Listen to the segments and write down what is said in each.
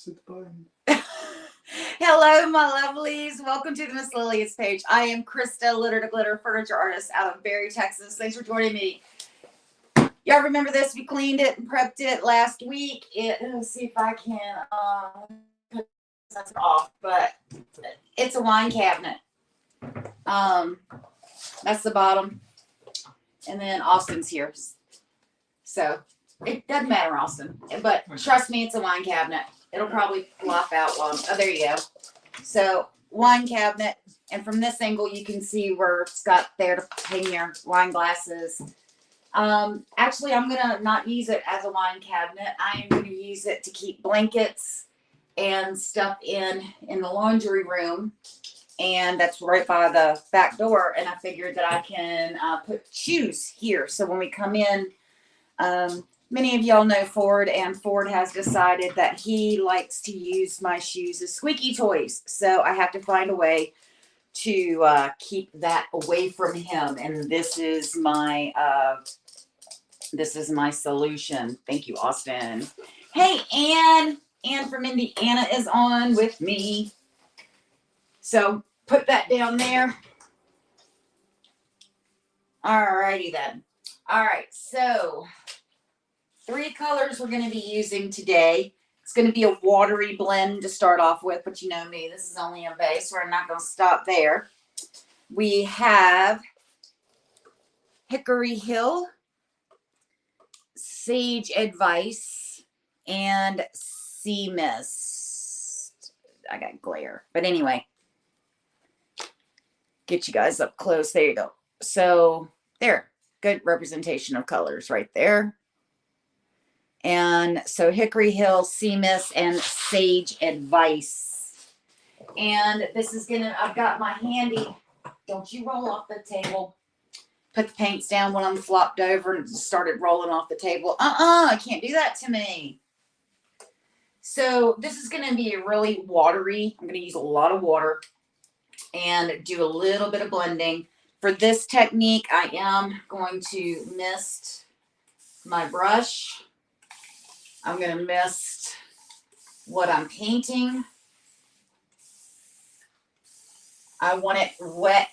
to the bone. Hello, my lovelies. Welcome to the Miss Lillian's page. I am Crysta, Litter to Glitter furniture artist out of Berry, Texas. Thanks for joining me. Y'all remember this? We cleaned it and prepped it last week. Let's see if I can put this off, but it's a wine cabinet. That's the bottom. And then Austin's here. So it doesn't matter, Austin. But trust me, it's a wine cabinet. It'll probably flop out while oh, there you go. So wine cabinet, and from this angle you can see where it's got there to hang your wine glasses. Actually, I'm gonna not use it as a wine cabinet. I am gonna use it to keep blankets and stuff in the laundry room, and that's right by the back door. And I figured that I can put shoes here, so when we come in, many of y'all know Ford, and Ford has decided that he likes to use my shoes as squeaky toys. So I have to find a way to keep that away from him. And this is my solution. Thank you, Austin. Hey, Ann. Ann from Indiana is on with me. So put that down there. All righty then. All right, so 3 colors we're going to be using today. It's going to be a watery blend to start off with, but you know me, this is only a base. We're not going to stop there. We have Hickory Hill, Sage Advice, and Sea Mist. I got glare, but anyway, get you guys up close. There you go. So there, good representation of colors right there. And so Hickory Hill, Sea Mist, and Sage Advice. And this is gonna, I've got my handy, don't you roll off the table. Put the paints down when I'm flopped over and started rolling off the table. I can't do that to me. So this is gonna be really watery. I'm gonna use a lot of water and do a little bit of blending. For this technique, I am going to mist my brush. I'm going to mist what I'm painting. I want it wet.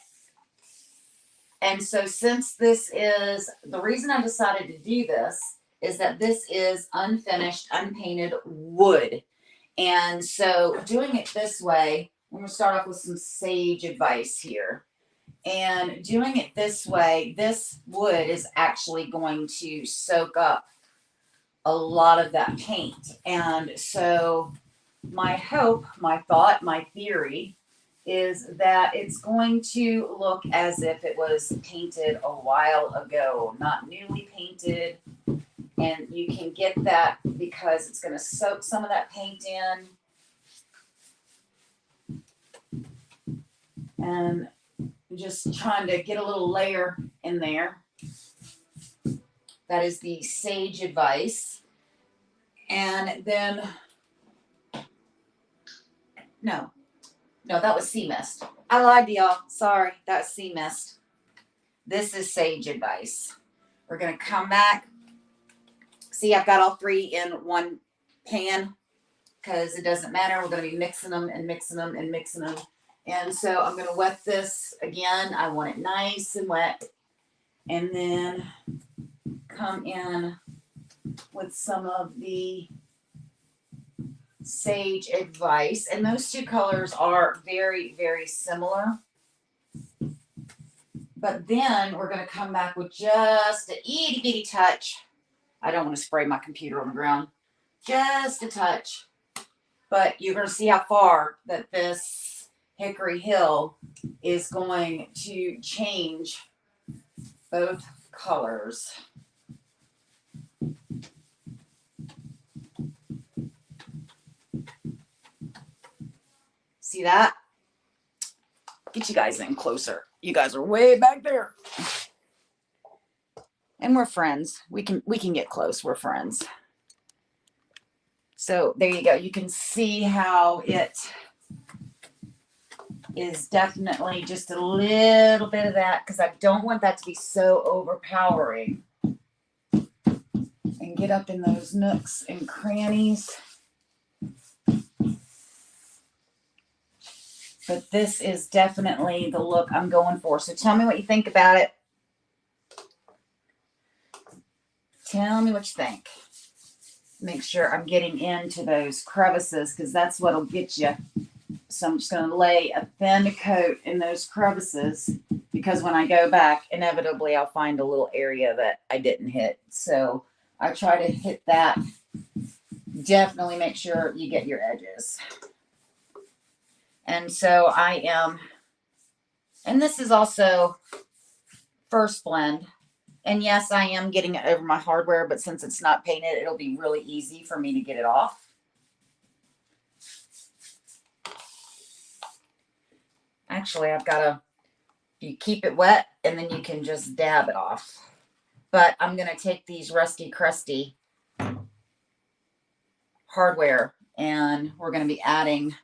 And so since this is, the reason I decided to do this is that this is unfinished, unpainted wood. And so doing it this way, I'm going to start off with some Sage Advice here. And doing it this way, this wood is actually going to soak up a lot of that paint. And so my hope, my thought, my theory is that it's going to look as if it was painted a while ago, not newly painted. And you can get that because it's going to soak some of that paint in. And just trying to get a little layer in there. That is the Sage Advice. And then, no, that was Sea Mist. I lied to y'all. Sorry, that's Sea Mist. This is Sage Advice. We're going to come back. See, I've got all 3 in one pan because it doesn't matter. We're going to be mixing them and mixing them and mixing them. And so I'm going to wet this again. I want it nice and wet. And then come in with some of the Sage Advice. And those 2 colors are very, very similar. But then we're going to come back with just an itty bitty touch. I don't want to spray my computer on the ground. Just a touch. But you're going to see how far that this Hickory Hill is going to change both colors. See that? Get you guys in closer. You guys are way back there. And we're friends. We can get close. We're friends. So there you go. You can see how it is definitely just a little bit of that because I don't want that to be so overpowering. And get up in those nooks and crannies. But this is definitely the look I'm going for. So tell me what you think about it. Tell me what you think. Make sure I'm getting into those crevices because that's what'll get you. So I'm just going to lay a thin coat in those crevices because when I go back, inevitably I'll find a little area that I didn't hit. So I try to hit that. Definitely make sure you get your edges. And so I am, and this is also first blend. And yes, I am getting it over my hardware, but since it's not painted, it'll be really easy for me to get it off. Actually, I've got to, you keep it wet and then you can just dab it off. But I'm going to take these rusty, crusty hardware and we're going to be adding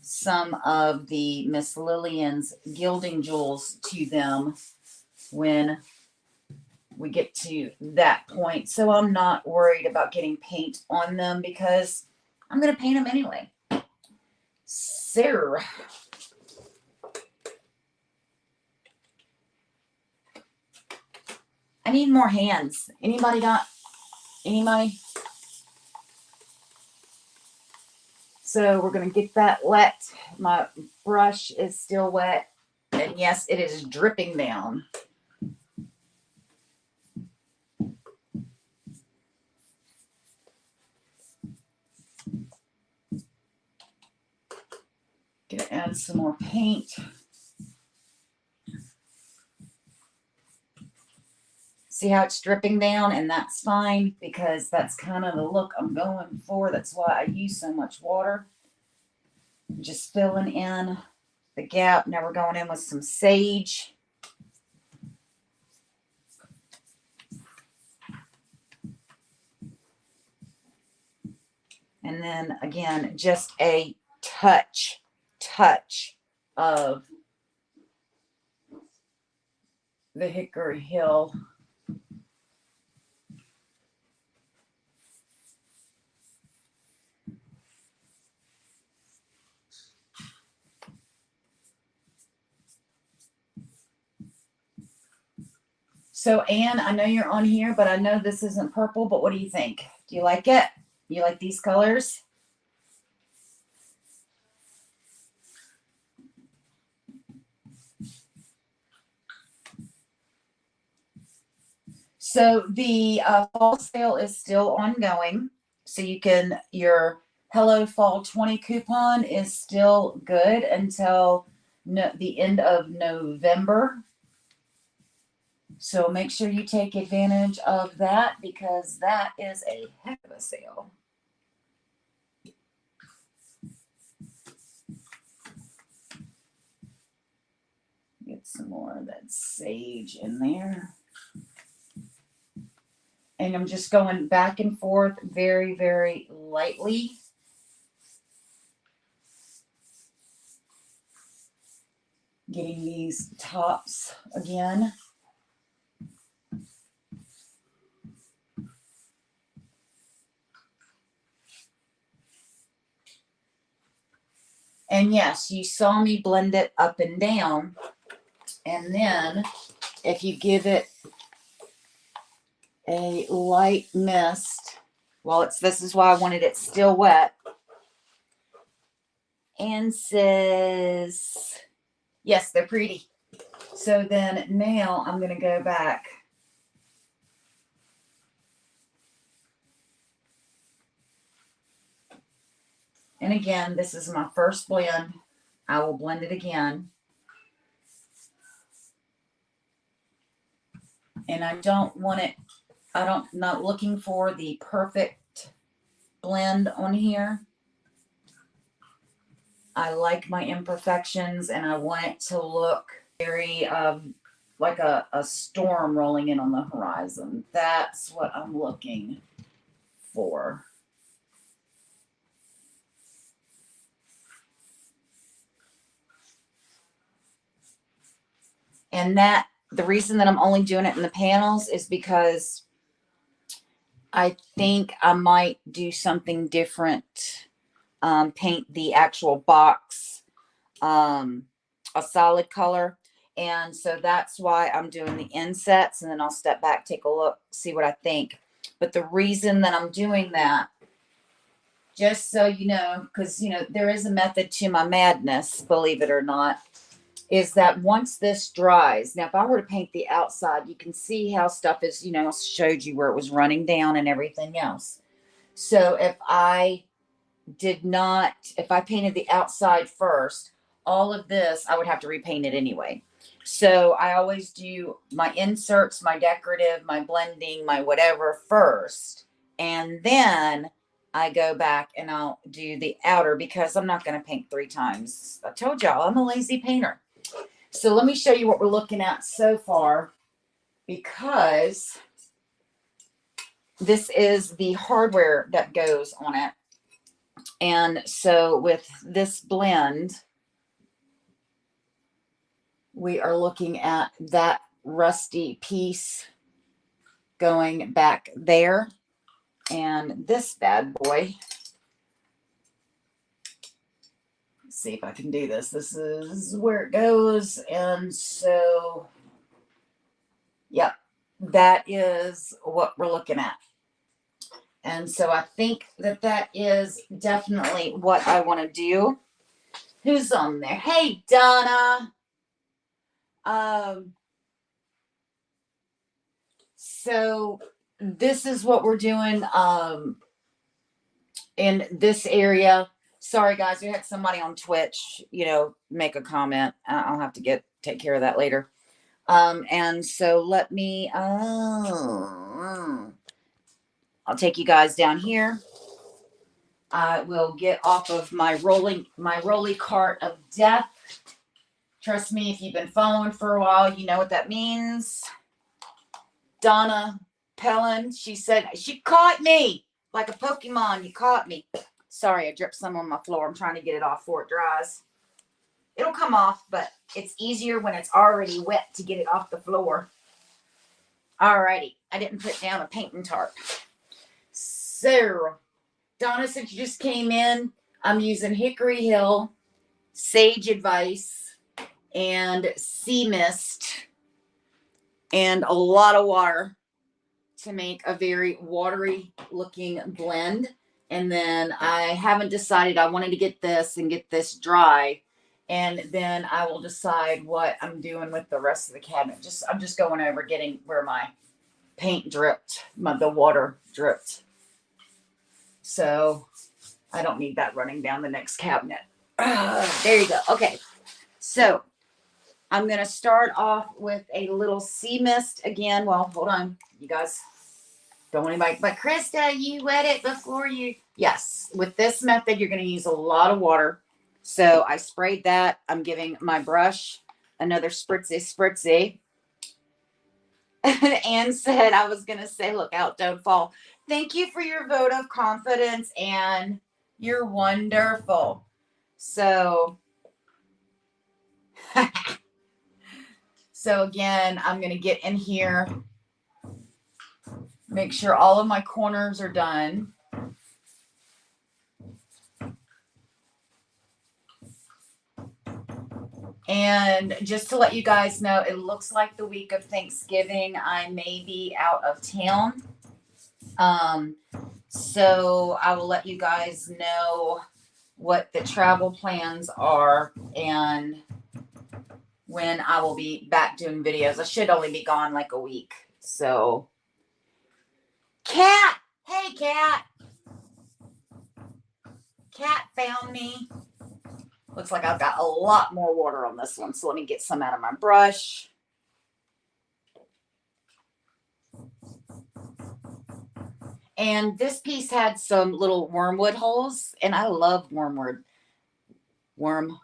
some of the Miss Lillian's gilding jewels to them when we get to that point. So I'm not worried about getting paint on them because I'm going to paint them anyway. So I need more hands. Anybody got anybody? So we're going to get that wet. My brush is still wet. And yes, it is dripping down. Gonna add some more paint. See how it's dripping down? And that's fine because that's kind of the look I'm going for. That's why I use so much water. Just filling in the gap. Now we're going in with some sage. And then again, just a touch of the Hickory Hill. So Anne, I know you're on here, but I know this isn't purple, but what do you think? Do you like it? You like these colors? So the fall sale is still ongoing. So you can, your Hello Fall 20 coupon is still good until the end of November. So make sure you take advantage of that because that is a heck of a sale. Get some more of that sage in there. And I'm just going back and forth very, very lightly. Getting these tops again. And yes, you saw me blend it up and down. And then if you give it a light mist, well, this is why I wanted it still wet. And says, yes, they're pretty. So then now I'm going to go back. And again, this is my first blend. I will blend it again. And I don't want it, not looking for the perfect blend on here. I like my imperfections and I want it to look very like a storm rolling in on the horizon. That's what I'm looking for. And that the reason that I'm only doing it in the panels is because I think I might do something different. Paint the actual box a solid color. And so that's why I'm doing the insets, and then I'll step back, take a look, see what I think. But the reason that I'm doing that, just so you know, because, you know, there is a method to my madness, believe it or not, is that once this dries, now if I were to paint the outside, you can see how stuff is, you know, I showed you where it was running down and everything else. So if I painted the outside first, all of this, I would have to repaint it anyway. So I always do my inserts, my decorative, my blending, my whatever first. And then I go back and I'll do the outer, because I'm not going to paint 3 times. I told y'all I'm a lazy painter. So let me show you what we're looking at so far, because this is the hardware that goes on it. And so with this blend, we are looking at that rusty piece going back there. And this bad boy, let's see if I can do this. This is where it goes. And so, yep, that is what we're looking at. And so I think that that is definitely what I want to do. Who's on there? Hey, Donna. So this is what we're doing in this area. Sorry, guys, we had somebody on Twitch, you know, make a comment. I'll have to take care of that later. And so let me, I'll take you guys down here. I will get off of my rolly cart of death. Trust me, if you've been following for a while, you know what that means. Donna Pellin, she said, she caught me like a Pokemon. You caught me. Sorry, I dripped some on my floor. I'm trying to get it off before it dries. It'll come off, but it's easier when it's already wet to get it off the floor. Alrighty, I didn't put down a painting tarp. So, Donna, since you just came in, I'm using Hickory Hill, Sage Advice, and Sea Mist, and a lot of water to make a very watery looking blend. And then I haven't decided. I wanted to get this dry, and then I will decide what I'm doing with the rest of the cabinet. I'm just going over getting where my paint dripped, the water dripped. So I don't need that running down the next cabinet. There you go. Okay. So I'm going to start off with a little Sea Mist again. Well, hold on. You guys don't want anybody, but Crysta, you wet it before you. Yes. With this method, you're going to use a lot of water. So I sprayed that. I'm giving my brush another spritzy. Anne said I was going to say, look out, don't fall. Thank you for your vote of confidence, Anne. You're wonderful. So, so again, I'm going to get in here, make sure all of my corners are done. And just to let you guys know, it looks like the week of Thanksgiving, I may be out of town. So I will let you guys know what the travel plans are and when I will be back doing videos. I should only be gone like a week. So, Cat! Hey, Cat! Cat found me. Looks like I've got a lot more water on this one. So let me get some out of my brush. And this piece had some little wormwood holes, and I love wormwood. Wormwood.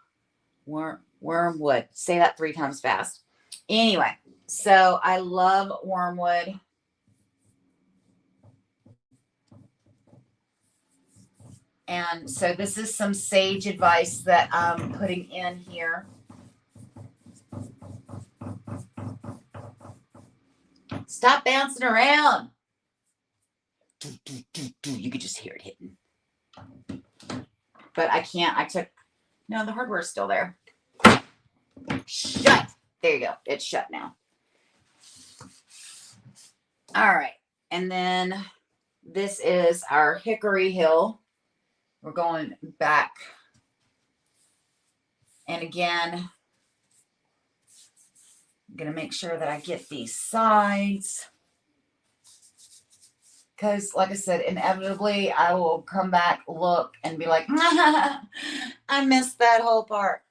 Say that 3 times fast. Anyway, so I love wormwood. And so this is some Sage Advice that I'm putting in here. Stop bouncing around. You could just hear it hitting. But I can't. I took No, the hardware is still there. Shut. There you go. It's shut now. All right. And then this is our Hickory Hill. We're going back. And again, I'm going to make sure that I get these sides. Because, like I said, inevitably I will come back, look, and be like, I missed that whole part.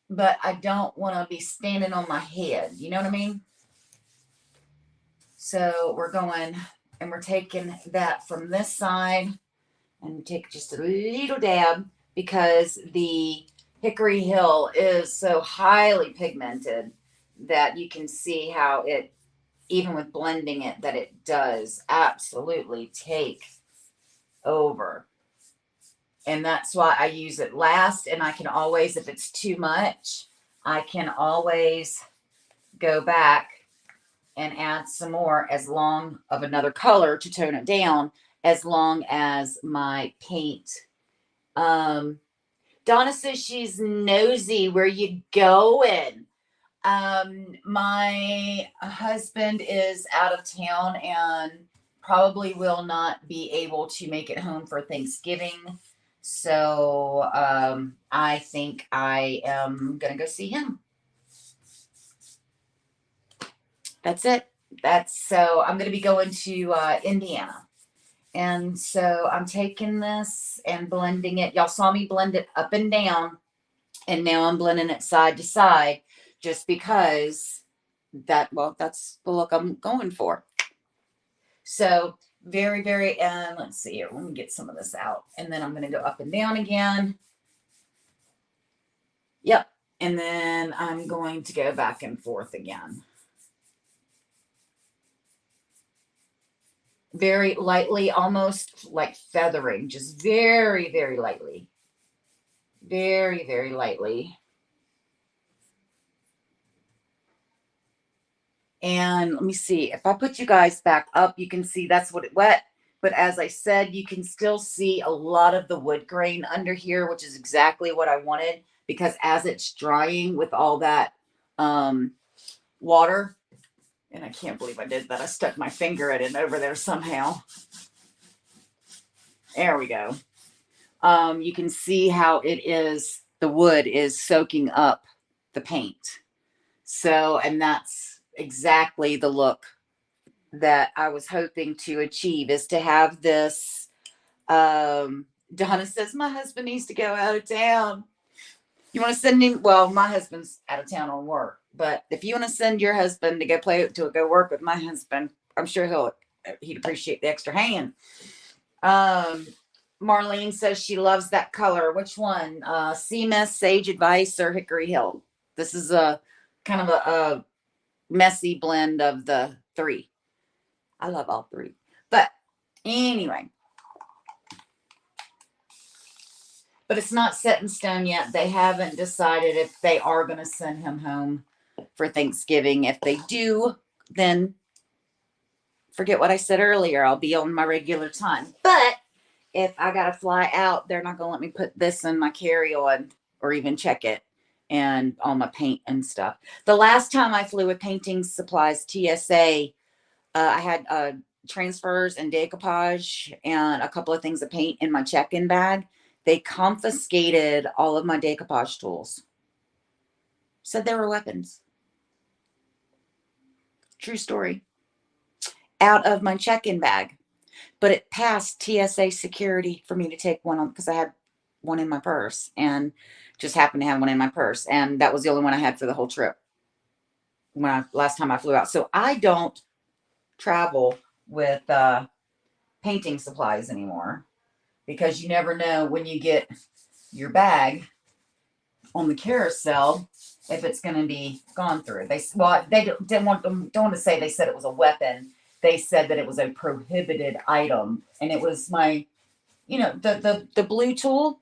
But I don't want to be standing on my head. You know what I mean? So we're going, and we're taking that from this side, and take just a little dab, because the Hickory Hill is so highly pigmented that you can see how it, even with blending it, that it does absolutely take over. And that's why I use it last. And I can always, if it's too much, I can always go back and add some more, as long of another color to tone it down, as long as my paint. Donna says she's nosy. Where you going? My husband is out of town and probably will not be able to make it home for Thanksgiving. So I think I am going to go see him. That's it. So I'm going to be going to Indiana. And so I'm taking this and blending it. Y'all saw me blend it up and down. And now I'm blending it side to side, just because that's the look I'm going for. So very, very, and let's see here. Let me get some of this out. And then I'm going to go up and down again. Yep. And then I'm going to go back and forth again. Very lightly, almost like feathering, just very, very lightly. Very, very lightly. And let me see, if I put you guys back up, you can see that's what it wet. But as I said, you can still see a lot of the wood grain under here, which is exactly what I wanted, because as it's drying with all that water, and I can't believe I did that. I stuck my finger in it over there somehow. There we go. You can see how it is, the wood is soaking up the paint. So, and that's exactly the look that I was hoping to achieve, is to have this. Donna says my husband needs to go out of town. You want to send him? Well, my husband's out of town on work, but if you want to send your husband to go work with my husband, I'm sure he'd appreciate the extra hand. Marlene says she loves that color. Which one? CMS, Sage Advice, or Hickory Hill? This is a kind of a messy blend of the three. I love all three. But anyway. But it's not set in stone yet. They haven't decided if they are going to send him home for Thanksgiving. If they do, then forget what I said earlier. I'll be on my regular time. But if I got to fly out, they're not going to let me put this in my carry-on or even check it and all my paint and stuff. The last time I flew with painting supplies, TSA, I had transfers and decoupage and a couple of things of paint in my check-in bag. They confiscated all of my decoupage tools. Said they were weapons. True story. Out of my check-in bag. But it passed TSA security for me to take one on, because I had one in my purse and just happened to have one in my purse. And that was the only one I had for the whole trip last time I flew out. So I don't travel with painting supplies anymore, because you never know when you get your bag on the carousel if it's going to be gone through. They don't want to say they said it was a weapon. They said that it was a prohibited item, and it was my, the blue tool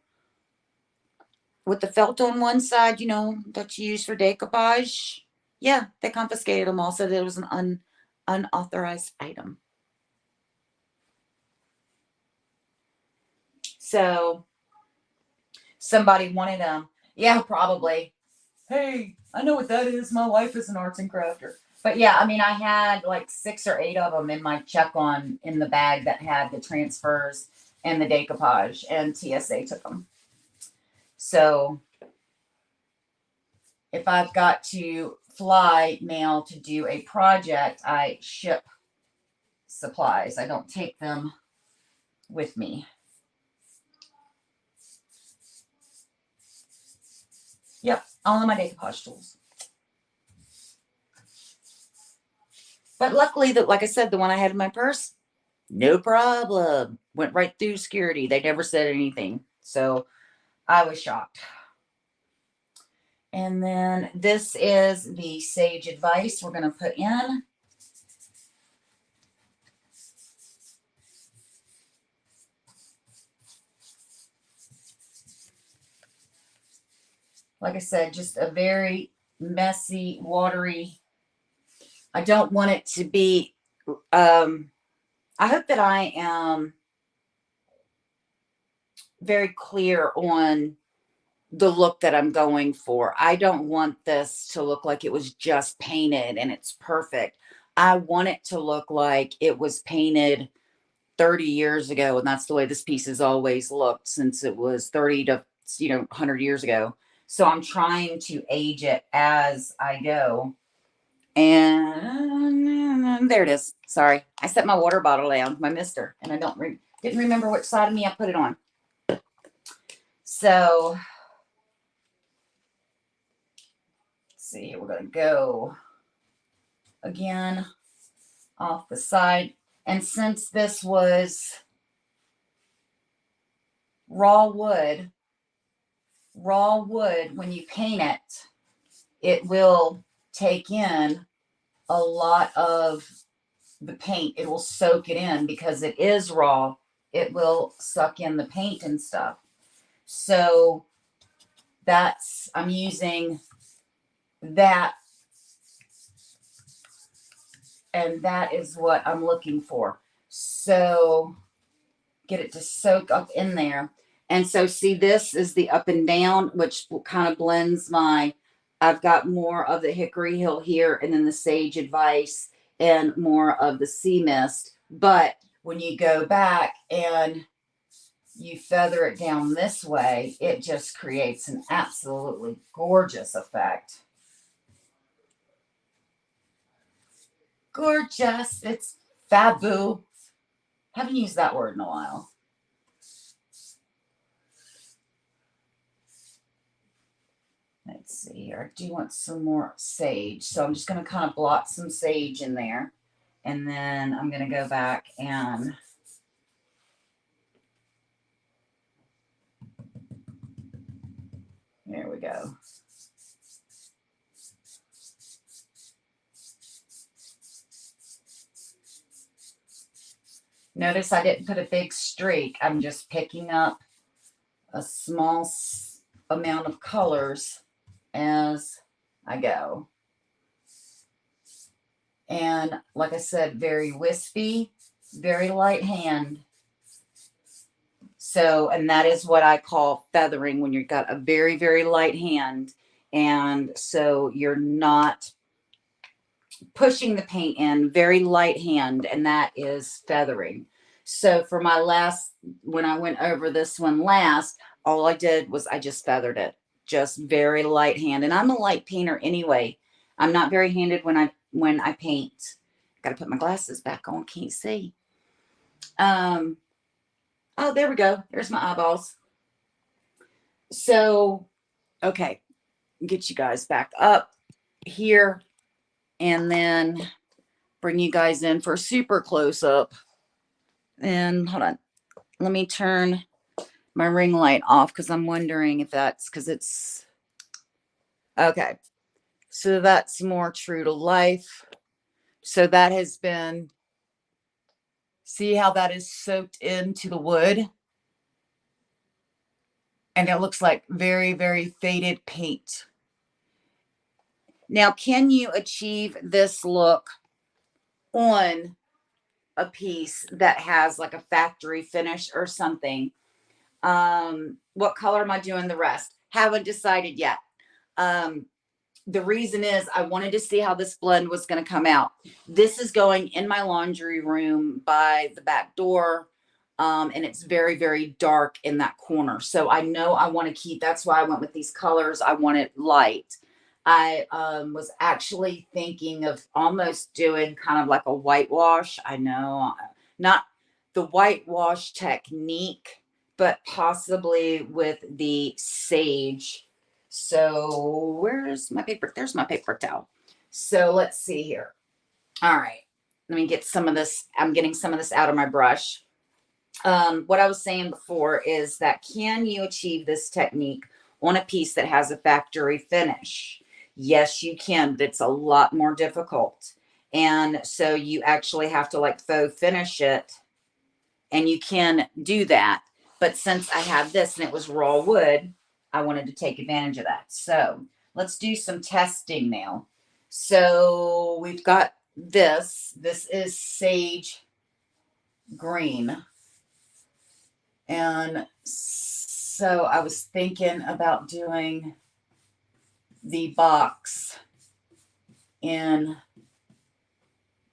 with the felt on one side, that you use for decoupage. Yeah, they confiscated them all, so that it was an unauthorized item. So Somebody wanted them. Yeah, probably. Hey, I know what that is. My wife is an arts and crafter. But yeah, I mean, I had like 6 or 8 of them in my check-on in the bag that had the transfers and the decoupage, and TSA took them. So if I've got to fly now to do a project, I ship supplies. I don't take them with me. Yep, all of my decoupage tools. But luckily, that, like I said, the one I had in my purse, no problem. Went right through security. They never said anything. So I was shocked. And then this is the Sage Advice we're going to put in. Like I said, just a very messy, watery. I don't want it to be, I hope that I am very clear on the look that I'm going for. I don't want this to look like it was just painted and it's perfect. I want it to look like it was painted 30 years ago, and that's the way this piece has always looked since it was 30 to 100 years ago. So I'm trying to age it as I go. And there it is. Sorry, I set my water bottle down, my mister, and I didn't remember which side of me I put it on. So let's see, we're gonna go again off the side. And since this was raw wood, when you paint it, it will take in a lot of the paint. It will soak it in because it is raw. It will suck in the paint and stuff. So I'm using that, and that is what I'm looking for. So get it to soak up in there. And so see, this is the up and down, which kind of blends I've got more of the Hickory Hill here, and then the Sage Advice and more of the Sea Mist. But when you go back and you feather it down this way, it just creates an absolutely gorgeous effect. Gorgeous. It's fabu. Haven't used that word in a while. Let's see here. I do want some more sage. So I'm just going to kind of blot some sage in there. And then I'm going to go back and there we go. Notice I didn't put a big streak. I'm just picking up a small amount of colors as I go. And like I said, very wispy, very light hand. So, and that is what I call feathering, when you've got a very, very light hand. And so you're not pushing the paint in, very light hand, and that is feathering. So for my last, when I went over this one last, all I did was I just feathered it, just very light hand. And I'm a light painter anyway. I'm not very handed when I paint. Got to put my glasses back on, can't see. Oh, there we go. There's my eyeballs. So, okay, get you guys back up here, and then bring you guys in for a super close up. And hold on, let me turn my ring light off because I'm wondering if that's because it's okay. So that's more true to life. So that has been, see how that is soaked into the wood? And it looks like very, very faded paint. Now, can you achieve this look on a piece that has like a factory finish or something? What color am I doing the rest? Haven't decided yet. The reason is I wanted to see how this blend was going to come out. This is going in my laundry room by the back door. And it's very, very dark in that corner. So I know I want to keep, that's why I went with these colors. I want it light. I was actually thinking of almost doing kind of like a whitewash. I know, not the whitewash technique, but possibly with the sage. So where's my paper? There's my paper towel. So let's see here. All right. Let me get some of this. I'm getting some of this out of my brush. What I was saying before is that can you achieve this technique on a piece that has a factory finish? Yes, you can, but it's a lot more difficult. And so you actually have to like faux finish it, and you can do that. But since I have this and it was raw wood, I wanted to take advantage of that. So let's do some testing now. So we've got this. This is sage green. And so I was thinking about doing the box in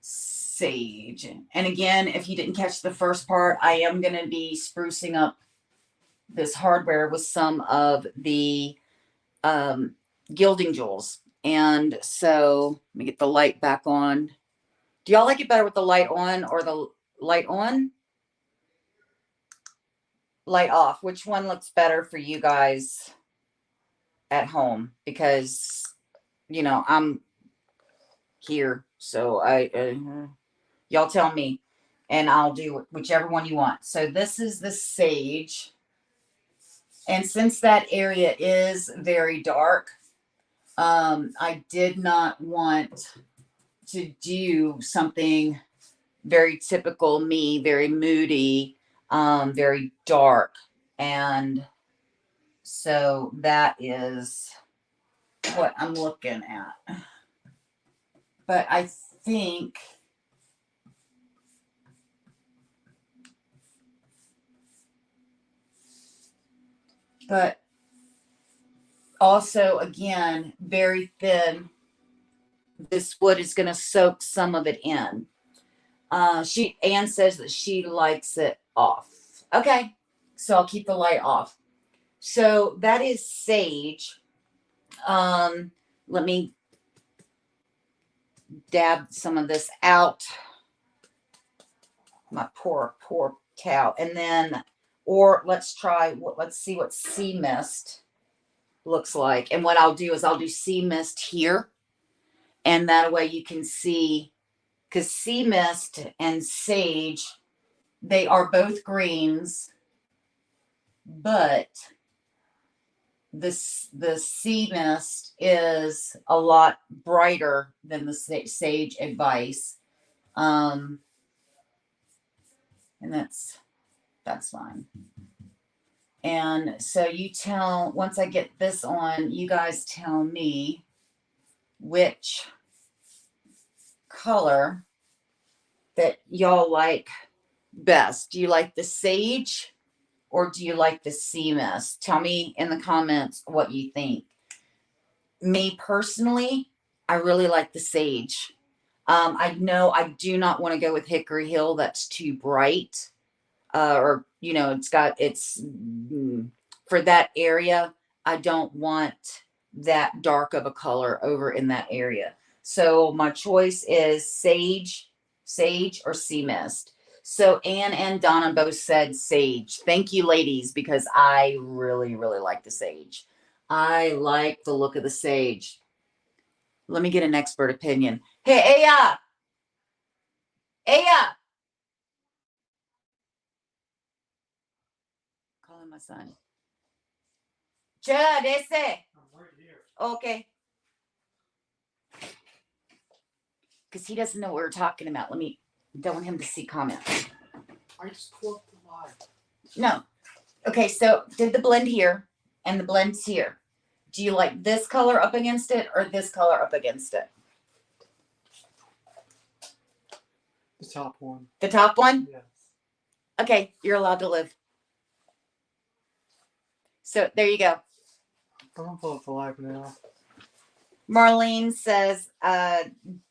sage. And again, if you didn't catch the first part, I am going to be sprucing up this hardware with some of the gilding jewels. And so let me get the light back on. Do y'all like it better with the light on or the light on? Light off? Which one looks better for you guys at home? Because, you know, I'm here. So y'all tell me and I'll do whichever one you want. So this is the sage. And since that area is very dark, I did not want to do something very typical me, very moody, very dark. And so that is what I'm looking at. But I think but also again, very thin. This wood is going to soak some of it in. Anne says that she likes it off. Okay, so I'll keep the light off. So that is sage. Let me dab some of this out. My poor towel. And then, or let's see what sea mist looks like. And what I'll do is I'll do sea mist here. And that way you can see, because sea mist and sage, they are both greens, but the sea mist is a lot brighter than the sage advice. And that's fine. And so once I get this on, you guys tell me which color that y'all like best. Do you like the sage or do you like the sea mist? Tell me in the comments what you think. Me personally, I really like the sage. I know I do not want to go with Hickory Hill. That's too bright. Or, you know, it's for that area. I don't want that dark of a color over in that area. So my choice is sage or sea mist. So Anne and Donna both said sage. Thank you, ladies, because I really, really like the sage. I like the look of the sage. Let me get an expert opinion. Hey, Aya! Aya! Calling my son. Chad, ese. I'm right here. Okay. Because he doesn't know what we're talking about. Don't want him to see comments. I just pulled up the live. No. Okay, so did the blend here and the blend's here. Do you like this color up against it or this color up against it? The top one. The top one? Yes. Okay, you're allowed to live. So there you go. I'm gonna pull up the live now. Marlene says,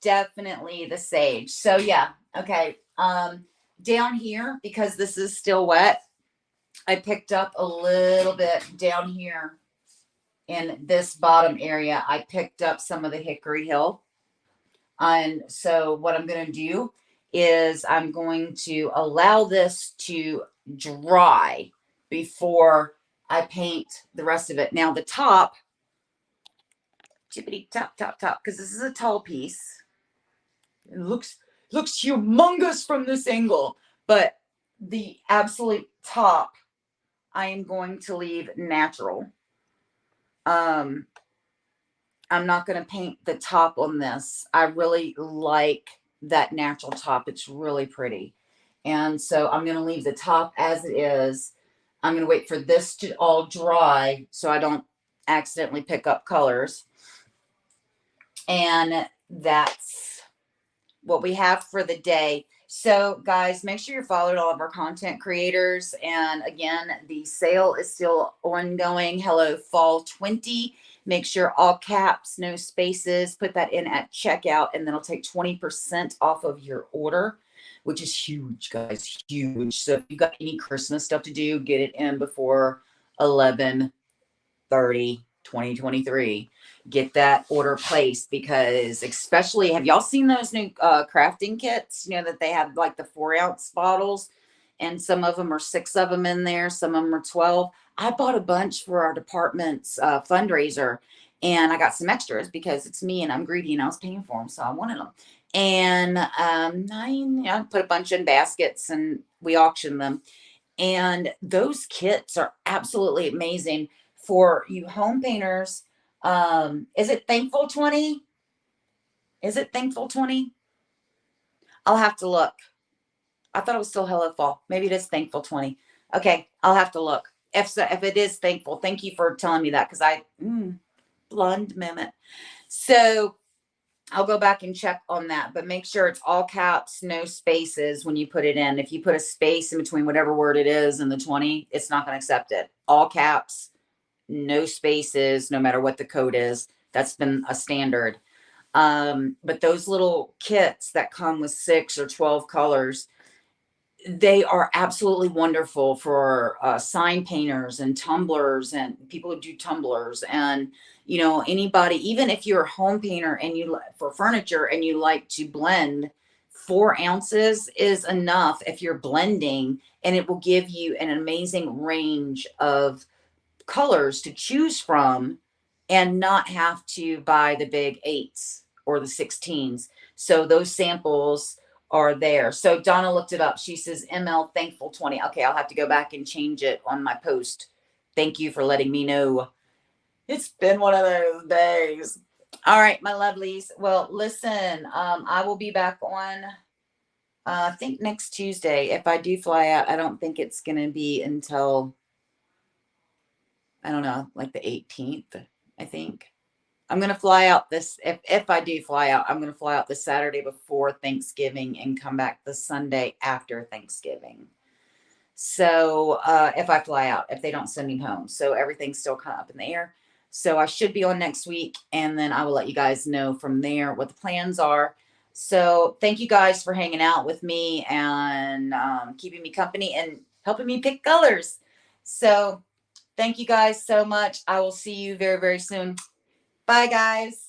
definitely the sage. So yeah, okay. Down here, because this is still wet, I picked up a little bit down here in this bottom area. I picked up some of the Hickory Hill. And so what I'm going to do is I'm going to allow this to dry before I paint the rest of it. Now the top, chippity top, because this is a tall piece. It looks humongous from this angle, but the absolute top, I am going to leave natural. I'm not going to paint the top on this. I really like that natural top. It's really pretty. And so I'm going to leave the top as it is. I'm going to wait for this to all dry so I don't accidentally pick up colors. And that's what we have for the day. So guys, make sure you're following all of our content creators. And again, the sale is still ongoing. Hello Fall 20. Make sure all caps, no spaces, put that in at checkout, and then it'll take 20% off of your order, which is huge, guys, huge. So if you got any Christmas stuff to do, get it in before 11/30/2023. Get that order placed, because especially, have y'all seen those new crafting kits, you know, that they have like the 4-ounce bottles, and some of them are 6 of them in there, some of them are 12. I bought a bunch for our department's fundraiser, and I got some extras because it's me and I'm greedy and I was paying for them, so I wanted them. And I put a bunch in baskets and we auctioned them. And those kits are absolutely amazing for you home painters. Is it Thankful 20? Is it Thankful 20? I'll have to look. I thought it was still Hello Fall. Maybe it is Thankful 20. Okay, I'll have to look. If it is Thankful, thank you for telling me that, because I blonde mimic. So I'll go back and check on that, but make sure it's all caps, no spaces when you put it in. If you put a space in between whatever word it is and the 20, it's not going to accept it. All caps, no spaces, no matter what the code is. That's been a standard. But those little kits that come with 6 or 12 colors, they are absolutely wonderful for sign painters and tumblers and people who do tumblers, and you know, anybody, even if you're a home painter and you for furniture and you like to blend, 4 ounces is enough if you're blending, and it will give you an amazing range of colors to choose from and not have to buy the big 8s or the 16s. So those samples are there. So Donna looked it up. She says ML Thankful 20. Okay, I'll have to go back and change it on my post. Thank you for letting me know. It's been one of those days. All right, my lovelies. Well, listen, I will be back on, I think next Tuesday. If I do fly out, I don't think it's going to be until, I don't know, like the 18th, I think. I'm going to fly out this, if I do fly out, I'm going to fly out the Saturday before Thanksgiving and come back the Sunday after Thanksgiving. So if I fly out, if they don't send me home. So everything's still kind of up in the air. So I should be on next week, and then I will let you guys know from there what the plans are. So thank you guys for hanging out with me and keeping me company and helping me pick colors. So thank you guys so much. I will see you very, very soon. Bye, guys.